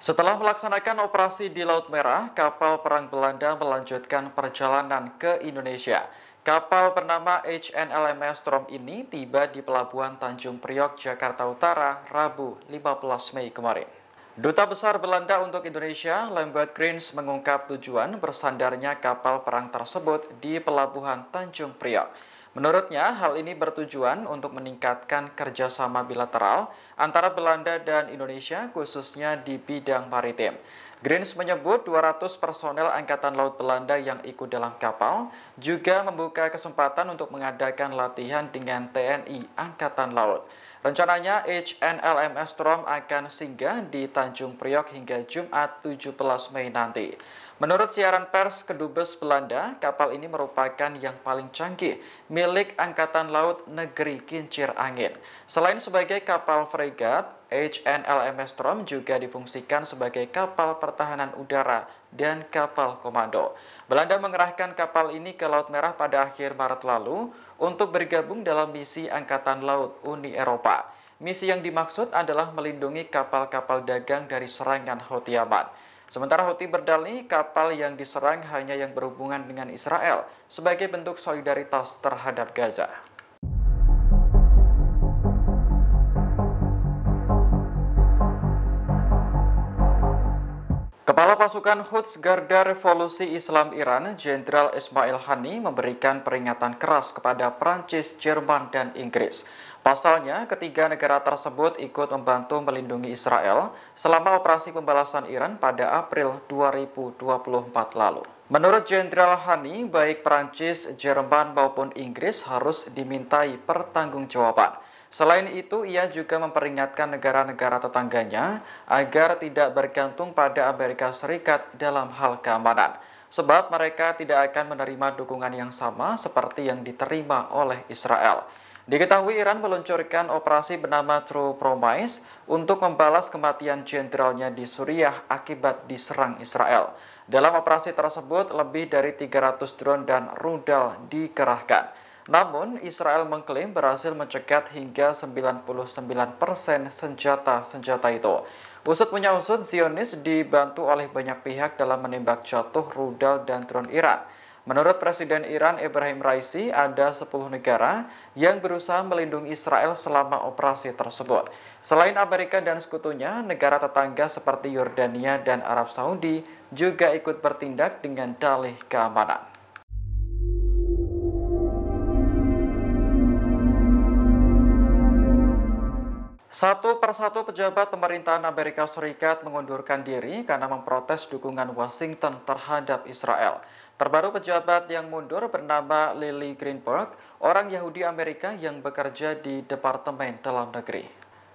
Setelah melaksanakan operasi di Laut Merah, kapal perang Belanda melanjutkan perjalanan ke Indonesia. Kapal bernama HNLMS Storm ini tiba di Pelabuhan Tanjung Priok, Jakarta Utara, Rabu 15 Mei kemarin. Duta Besar Belanda untuk Indonesia, Lambert Grins, mengungkap tujuan bersandarnya kapal perang tersebut di Pelabuhan Tanjung Priok. Menurutnya, hal ini bertujuan untuk meningkatkan kerjasama bilateral antara Belanda dan Indonesia, khususnya di bidang maritim. Grins menyebut 200 personel Angkatan Laut Belanda yang ikut dalam kapal juga membuka kesempatan untuk mengadakan latihan dengan TNI Angkatan Laut. Rencananya HNLMS Storm akan singgah di Tanjung Priok hingga Jumat 17 Mei nanti. Menurut siaran pers Kedubes Belanda, kapal ini merupakan yang paling canggih milik Angkatan Laut Negeri Kincir Angin. Selain sebagai kapal fregat, HNLMS Storm juga difungsikan sebagai kapal pertahanan udara dan kapal komando. Belanda mengerahkan kapal ini ke Laut Merah pada akhir Maret lalu untuk bergabung dalam misi Angkatan Laut Uni Eropa. Misi yang dimaksud adalah melindungi kapal-kapal dagang dari serangan Houthi Yaman. Sementara Houthi berdalih kapal yang diserang hanya yang berhubungan dengan Israel sebagai bentuk solidaritas terhadap Gaza. Kepala Pasukan Quds Garda Revolusi Islam Iran, Jenderal Ismail Hani, memberikan peringatan keras kepada Prancis, Jerman, dan Inggris. Pasalnya, ketiga negara tersebut ikut membantu melindungi Israel selama operasi pembalasan Iran pada April 2024 lalu. Menurut Jenderal Hani, baik Prancis, Jerman, maupun Inggris harus dimintai pertanggungjawaban. Selain itu, ia juga memperingatkan negara-negara tetangganya agar tidak bergantung pada Amerika Serikat dalam hal keamanan, sebab mereka tidak akan menerima dukungan yang sama seperti yang diterima oleh Israel. Diketahui Iran meluncurkan operasi bernama True Promise untuk membalas kematian jenderalnya di Suriah akibat diserang Israel. Dalam operasi tersebut, lebih dari 300 drone dan rudal dikerahkan. Namun, Israel mengklaim berhasil mencegat hingga 99% senjata-senjata itu. Usut punya usut, Zionis dibantu oleh banyak pihak dalam menembak jatuh rudal dan drone Iran. Menurut Presiden Iran Ebrahim Raisi, ada 10 negara yang berusaha melindungi Israel selama operasi tersebut. Selain Amerika dan sekutunya, negara tetangga seperti Yordania dan Arab Saudi juga ikut bertindak dengan dalih keamanan. Satu persatu pejabat pemerintahan Amerika Serikat mengundurkan diri karena memprotes dukungan Washington terhadap Israel. Terbaru pejabat yang mundur bernama Lily Greenberg, orang Yahudi Amerika yang bekerja di Departemen Dalam Negeri.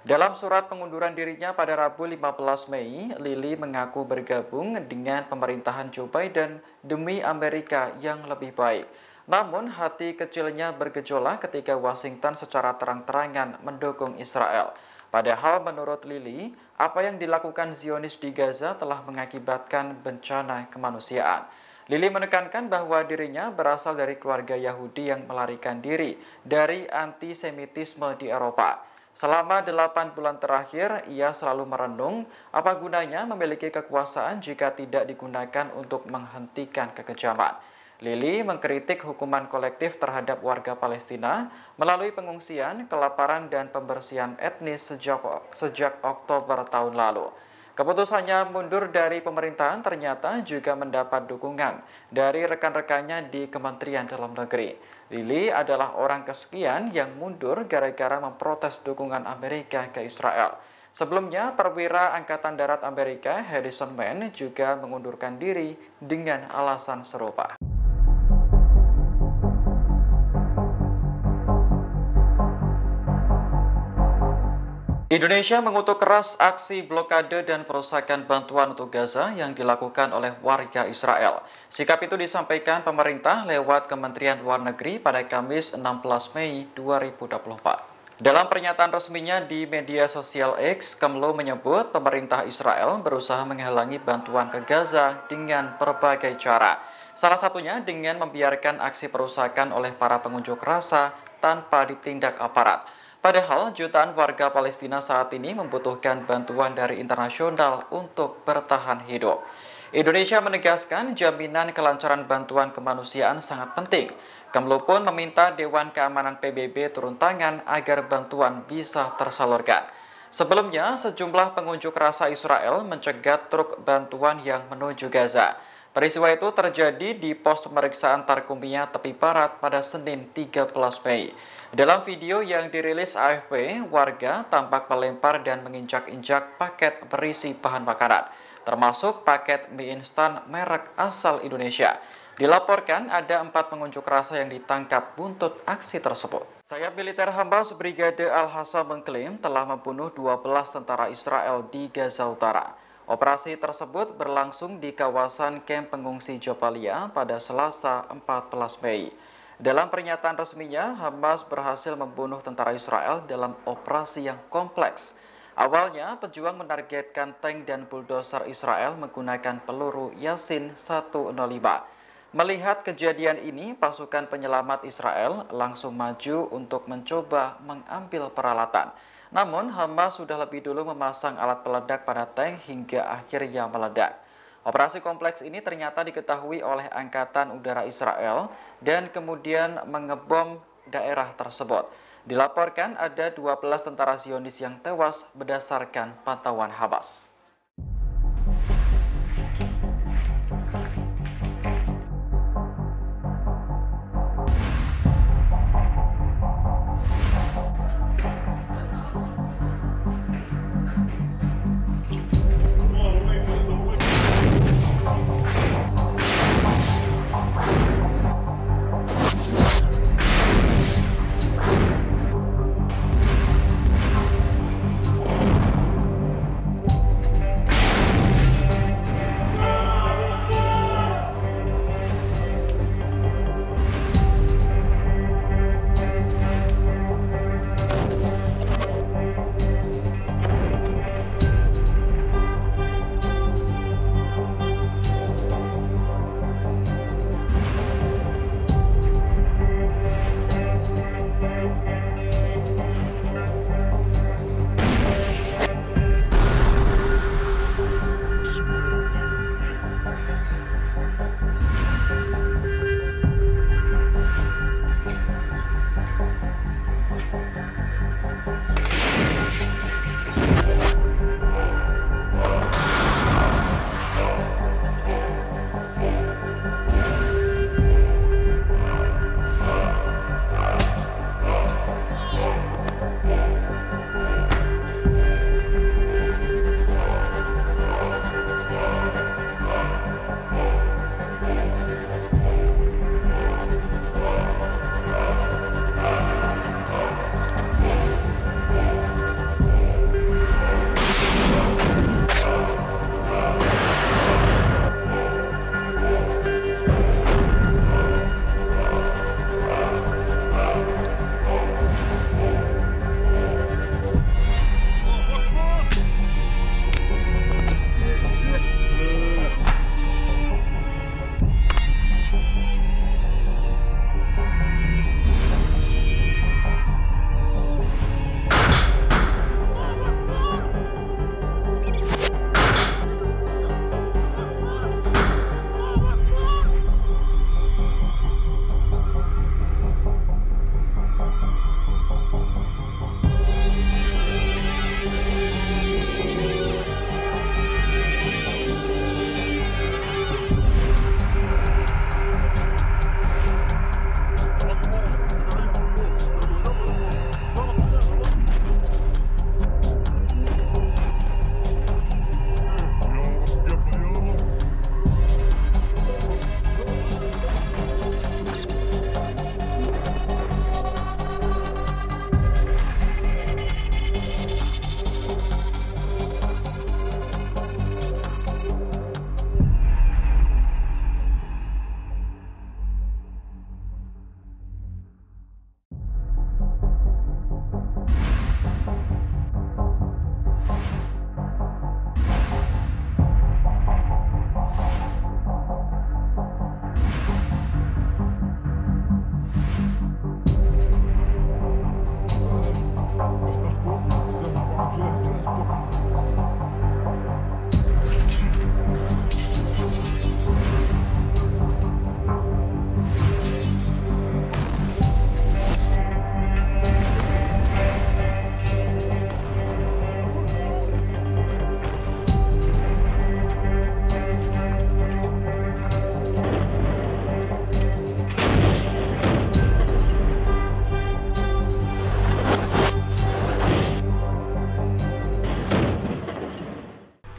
Dalam surat pengunduran dirinya pada Rabu 15 Mei, Lily mengaku bergabung dengan pemerintahan Joe Biden demi Amerika yang lebih baik. Namun, hati kecilnya bergejolak ketika Washington secara terang-terangan mendukung Israel. Padahal menurut Lily, apa yang dilakukan Zionis di Gaza telah mengakibatkan bencana kemanusiaan. Lily menekankan bahwa dirinya berasal dari keluarga Yahudi yang melarikan diri dari antisemitisme di Eropa. Selama 8 bulan terakhir, ia selalu merenung apa gunanya memiliki kekuasaan jika tidak digunakan untuk menghentikan kekejaman. Lily mengkritik hukuman kolektif terhadap warga Palestina melalui pengungsian, kelaparan, dan pembersihan etnis sejak Oktober tahun lalu. Keputusannya mundur dari pemerintahan ternyata juga mendapat dukungan dari rekan-rekannya di Kementerian Dalam Negeri. Lily adalah orang kesekian yang mundur gara-gara memprotes dukungan Amerika ke Israel. Sebelumnya, perwira Angkatan Darat Amerika Harrison Mann juga mengundurkan diri dengan alasan serupa. Indonesia mengutuk keras aksi blokade dan perusakan bantuan untuk Gaza yang dilakukan oleh warga Israel. Sikap itu disampaikan pemerintah lewat Kementerian Luar Negeri pada Kamis 16 Mei 2024. Dalam pernyataan resminya di media sosial X, Kemlu menyebut pemerintah Israel berusaha menghalangi bantuan ke Gaza dengan berbagai cara. Salah satunya dengan membiarkan aksi perusakan oleh para pengunjuk rasa tanpa ditindak aparat. Padahal jutaan warga Palestina saat ini membutuhkan bantuan dari internasional untuk bertahan hidup. Indonesia menegaskan jaminan kelancaran bantuan kemanusiaan sangat penting. Kemlu pun meminta Dewan Keamanan PBB turun tangan agar bantuan bisa tersalurkan. Sebelumnya, sejumlah pengunjuk rasa Israel mencegat truk bantuan yang menuju Gaza. Peristiwa itu terjadi di pos pemeriksaan Tarkumia tepi barat pada Senin 13 Mei. Dalam video yang dirilis AFP, warga tampak melempar dan menginjak-injak paket berisi bahan makanan, termasuk paket mie instan merek asal Indonesia. Dilaporkan ada 4 pengunjuk rasa yang ditangkap buntut aksi tersebut. Sayap militer Hamas Brigade Al-Hassa mengklaim telah membunuh 12 tentara Israel di Gaza Utara. Operasi tersebut berlangsung di kawasan kamp pengungsi Jabalia pada Selasa 14 Mei. Dalam pernyataan resminya, Hamas berhasil membunuh tentara Israel dalam operasi yang kompleks. Awalnya, pejuang menargetkan tank dan bulldozer Israel menggunakan peluru Yasin 105. Melihat kejadian ini, pasukan penyelamat Israel langsung maju untuk mencoba mengambil peralatan. Namun, Hamas sudah lebih dulu memasang alat peledak pada tank hingga akhirnya meledak. Operasi kompleks ini ternyata diketahui oleh Angkatan Udara Israel dan kemudian mengebom daerah tersebut. Dilaporkan ada 12 tentara Zionis yang tewas berdasarkan pantauan Hamas.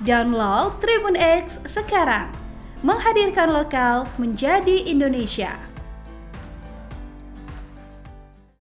Download Tribun X sekarang. Menghadirkan lokal menjadi Indonesia.